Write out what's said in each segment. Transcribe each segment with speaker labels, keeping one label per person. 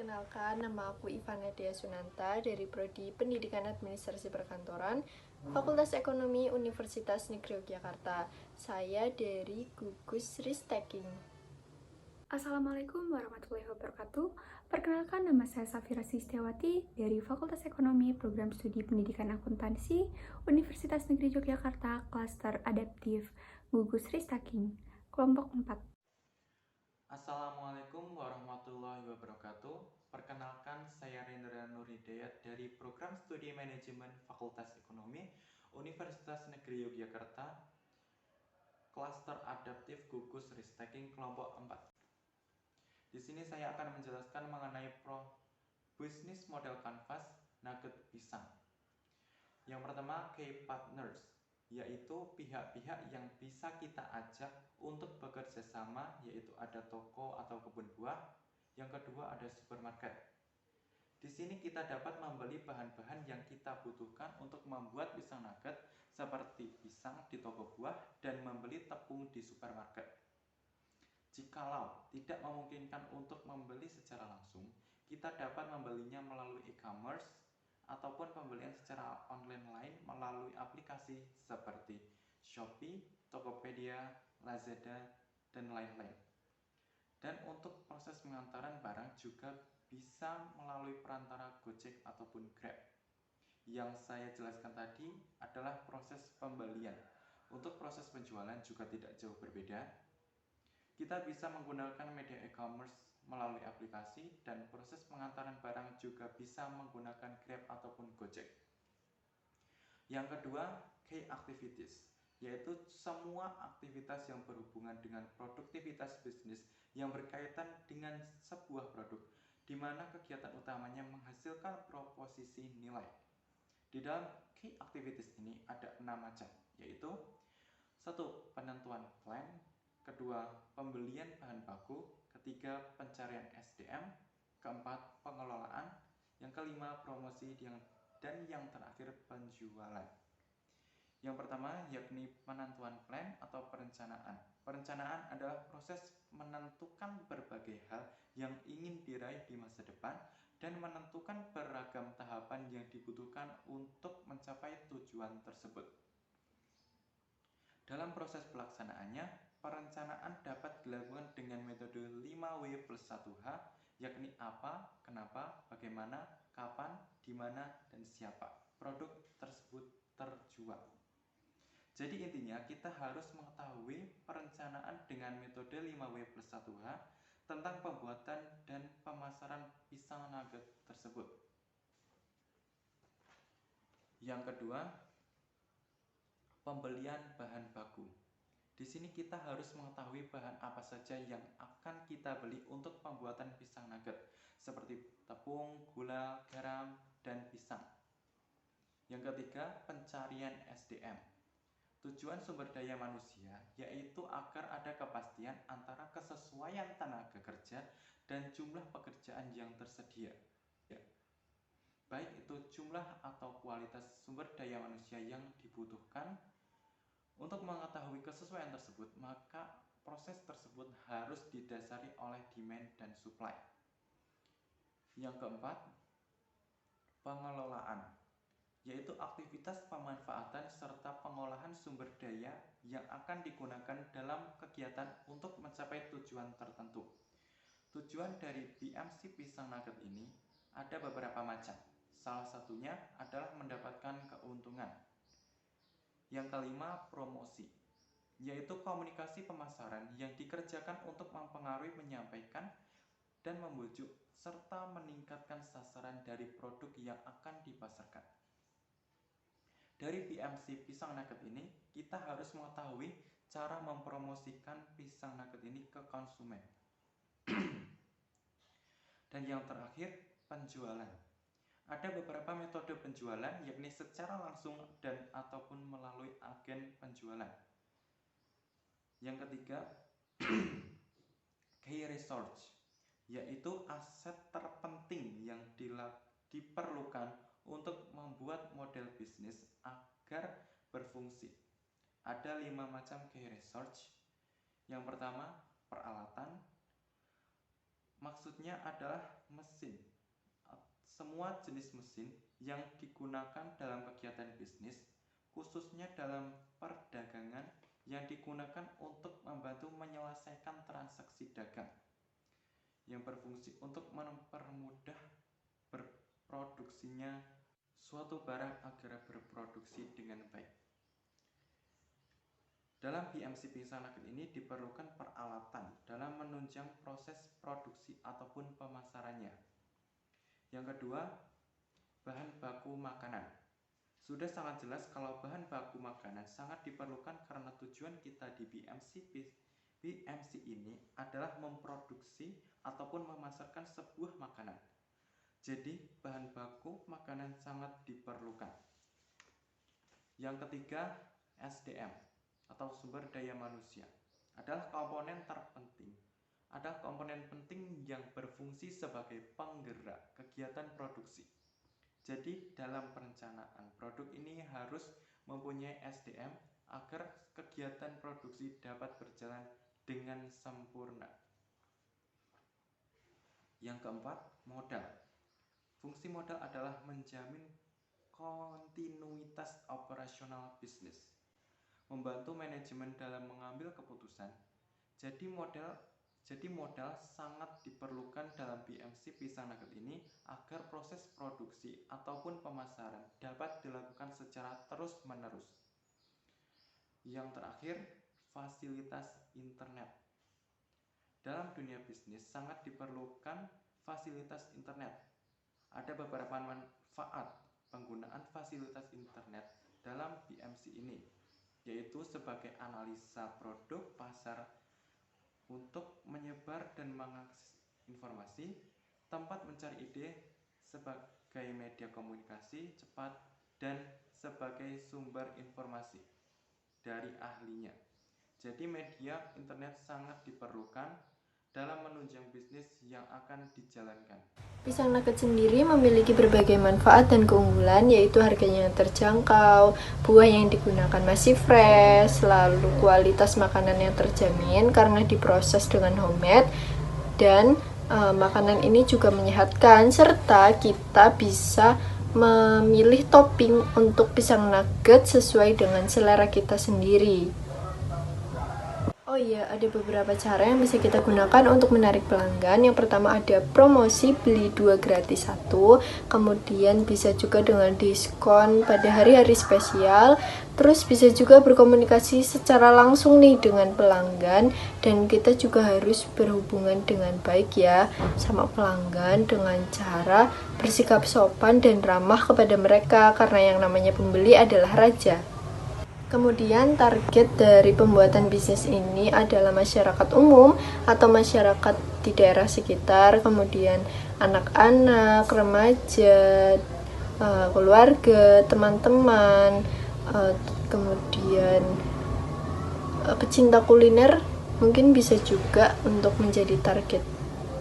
Speaker 1: Perkenalkan, nama aku Ivana Dea Sunanta dari Prodi Pendidikan Administrasi Perkantoran, Fakultas Ekonomi Universitas Negeri Yogyakarta. Saya dari gugus Ristek.
Speaker 2: Assalamualaikum warahmatullahi wabarakatuh. Perkenalkan, nama saya Safira Sistiawati dari Fakultas Ekonomi Program Studi Pendidikan Akuntansi Universitas Negeri Yogyakarta, Klaster Adaptif, gugus Ristaking, kelompok 4.
Speaker 3: Assalamualaikum warahmatullahi wabarakatuh. Perkenalkan, saya Rendra Nurhidayat dari Program Studi Manajemen Fakultas Ekonomi Universitas Negeri Yogyakarta, Klaster Adaptif Gugus Ristaking kelompok 4. Di sini saya akan menjelaskan mengenai bisnis model kanvas nugget pisang. Yang pertama, key partners, yaitu pihak-pihak yang bisa kita ajak untuk bekerja sama, yaitu ada toko atau kebun buah. Yang kedua, ada supermarket. Di sini kita dapat membeli bahan-bahan yang kita butuhkan untuk membuat pisang nugget, seperti pisang di toko buah dan membeli tepung di supermarket. Jikalau tidak memungkinkan untuk membeli secara langsung, kita dapat membelinya melalui e-commerce ataupun pembelian secara online lain melalui aplikasi seperti Shopee, Tokopedia, Lazada, dan lain-lain. Dan untuk proses pengantaran barang juga bisa melalui perantara Gojek ataupun Grab. Yang saya jelaskan tadi adalah proses pembelian. Untuk proses penjualan juga tidak jauh berbeda. Kita bisa menggunakan media e-commerce melalui aplikasi, dan proses pengantaran barang juga bisa menggunakan Grab ataupun Gojek. Yang kedua, key activities, yaitu semua aktivitas yang berhubungan dengan produktivitas bisnis yang berkaitan dengan sebuah produk, di mana kegiatan utamanya menghasilkan proposisi nilai. Di dalam key activities ini ada 6 macam, yaitu 1. Penentuan plan, kedua, pembelian bahan baku, ketiga, pencarian SDM, keempat, pengelolaan, yang kelima, promosi, dan yang terakhir, penjualan. Yang pertama yakni penentuan plan atau perencanaan. Perencanaan adalah proses menentukan berbagai hal yang ingin diraih di masa depan dan menentukan beragam tahapan yang dibutuhkan untuk mencapai tujuan tersebut. Dalam proses pelaksanaannya, perencanaan dapat dilakukan dengan metode 5W+1H, yakni apa, kenapa, bagaimana, kapan, di mana, dan siapa produk tersebut terjual. Jadi intinya kita harus mengetahui perencanaan dengan metode 5W+1H tentang pembuatan dan pemasaran pisang nugget tersebut. Yang kedua, pembelian bahan baku. Di sini kita harus mengetahui bahan apa saja yang akan kita beli untuk pembuatan pisang nugget, seperti tepung, gula, garam, dan pisang. Yang ketiga, pencarian SDM. Tujuan sumber daya manusia yaitu agar ada kepastian antara kesesuaian tenaga kerja dan jumlah pekerjaan yang tersedia. Baik itu jumlah atau kualitas sumber daya manusia yang dibutuhkan. Untuk mengetahui kesesuaian tersebut, maka proses tersebut harus didasari oleh demand dan supply. Yang keempat, pengelolaan, yaitu aktivitas pemanfaatan serta pengolahan sumber daya yang akan digunakan dalam kegiatan untuk mencapai tujuan tertentu. Tujuan dari BMC pisang nugget ini ada beberapa macam. Salah satunya adalah mendapatkan keuntungan. Yang kelima, promosi, yaitu komunikasi pemasaran yang dikerjakan untuk mempengaruhi, menyampaikan, dan membujuk, serta meningkatkan sasaran dari produk yang akan dipasarkan. Dari BMC pisang nugget ini, kita harus mengetahui cara mempromosikan pisang nugget ini ke konsumen. Dan yang terakhir, penjualan. Ada beberapa metode penjualan, yakni secara langsung dan ataupun melalui agen penjualan. Yang ketiga, key resource, yaitu aset terpenting yang diperlukan untuk membuat model bisnis agar berfungsi. Ada 5 macam key resource. Yang pertama, peralatan. Maksudnya adalah mesin. Semua jenis mesin yang digunakan dalam kegiatan bisnis, khususnya dalam perdagangan, yang digunakan untuk membantu menyelesaikan transaksi dagang, yang berfungsi untuk mempermudah berproduksinya suatu barang agar berproduksi dengan baik. Dalam BMC pingsan nugget ini diperlukan peralatan dalam menunjang proses produksi ataupun pemasarannya. Yang kedua, bahan baku makanan. Sudah sangat jelas kalau bahan baku makanan sangat diperlukan karena tujuan kita di BMC ini adalah memproduksi ataupun memasarkan sebuah makanan. Jadi, bahan baku makanan sangat diperlukan. Yang ketiga, SDM atau sumber daya manusia adalah komponen terpenting. Ada komponen penting yang berfungsi sebagai penggerak kegiatan produksi. Jadi, dalam perencanaan produk ini harus mempunyai SDM agar kegiatan produksi dapat berjalan dengan sempurna. Yang keempat, modal. Fungsi modal adalah menjamin kontinuitas operasional bisnis, membantu manajemen dalam mengambil keputusan. Jadi modal sangat diperlukan dalam BMC pingsan nugget ini agar proses produksi ataupun pemasaran dapat dilakukan secara terus-menerus. Yang terakhir, fasilitas internet. Dalam dunia bisnis sangat diperlukan fasilitas internet. Ada beberapa manfaat penggunaan fasilitas internet dalam BMC ini, yaitu sebagai analisa produk pasar untuk menyebar dan mengakses informasi, tempat mencari ide sebagai media komunikasi cepat, dan sebagai sumber informasi dari ahlinya. Jadi media internet sangat diperlukan dalam menunjang bisnis yang akan dijalankan.
Speaker 1: Pisang nugget sendiri memiliki berbagai manfaat dan keunggulan, yaitu harganya yang terjangkau, buah yang digunakan masih fresh, lalu kualitas makanan yang terjamin karena diproses dengan homemade, dan makanan ini juga menyehatkan, serta kita bisa memilih topping untuk pisang nugget sesuai dengan selera kita sendiri. Oh iya, ada beberapa cara yang bisa kita gunakan untuk menarik pelanggan. Yang pertama ada promosi beli 2 gratis 1, kemudian bisa juga dengan diskon pada hari-hari spesial. Terus bisa juga berkomunikasi secara langsung nih dengan pelanggan, dan kita juga harus berhubungan dengan baik ya sama pelanggan dengan cara bersikap sopan dan ramah kepada mereka, karena yang namanya pembeli adalah raja. Kemudian target dari pembuatan bisnis ini adalah masyarakat umum atau masyarakat di daerah sekitar, kemudian anak-anak, remaja, keluarga, teman-teman, kemudian pecinta kuliner mungkin bisa juga untuk menjadi target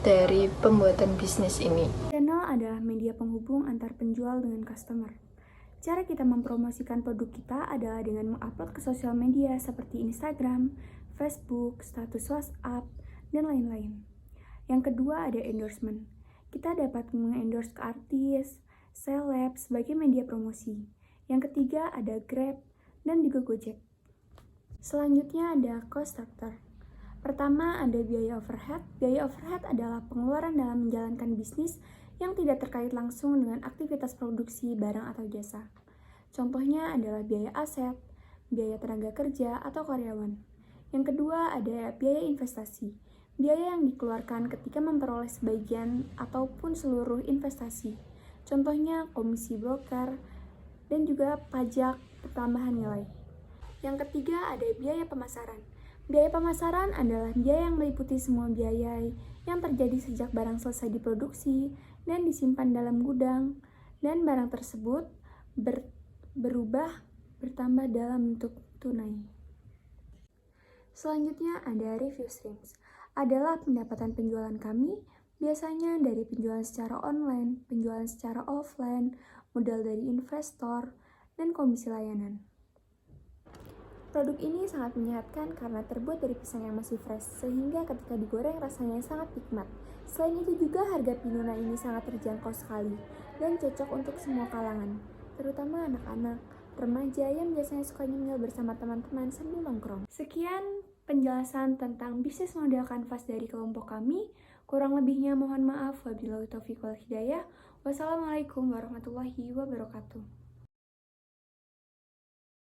Speaker 1: dari pembuatan bisnis ini.
Speaker 2: Channel adalah media penghubung antar penjual dengan customer. Cara kita mempromosikan produk kita adalah dengan mengupload ke sosial media seperti Instagram, Facebook, status WhatsApp, dan lain-lain. Yang kedua ada endorsement. Kita dapat mengendorse ke artis, seleb sebagai media promosi. Yang ketiga ada Grab dan juga Gojek. Selanjutnya ada cost structure. Pertama ada biaya overhead. Biaya overhead adalah pengeluaran dalam menjalankan bisnis yang tidak terkait langsung dengan aktivitas produksi barang atau jasa. Contohnya adalah biaya aset, biaya tenaga kerja, atau karyawan. Yang kedua ada biaya investasi, biaya yang dikeluarkan ketika memperoleh sebagian ataupun seluruh investasi. Contohnya komisi broker dan juga pajak pertambahan nilai. Yang ketiga ada biaya pemasaran. Biaya pemasaran adalah biaya yang meliputi semua biaya yang terjadi sejak barang selesai diproduksi dan disimpan dalam gudang, dan barang tersebut bertambah dalam bentuk tunai. Selanjutnya ada review streams. Adalah pendapatan penjualan kami, biasanya dari penjualan secara online, penjualan secara offline, modal dari investor, dan komisi layanan. Produk ini sangat menyehatkan karena terbuat dari pisang yang masih fresh, sehingga ketika digoreng rasanya sangat nikmat. Selain itu juga harga Pinuna ini sangat terjangkau sekali dan cocok untuk semua kalangan, terutama anak-anak, remaja yang biasanya suka nyemil bersama teman-teman sambil nongkrong. Sekian penjelasan tentang bisnis model kanvas dari kelompok kami. Kurang lebihnya mohon maaf. Wabillahi taufiq wal hidayah. Wassalamualaikum warahmatullahi wabarakatuh.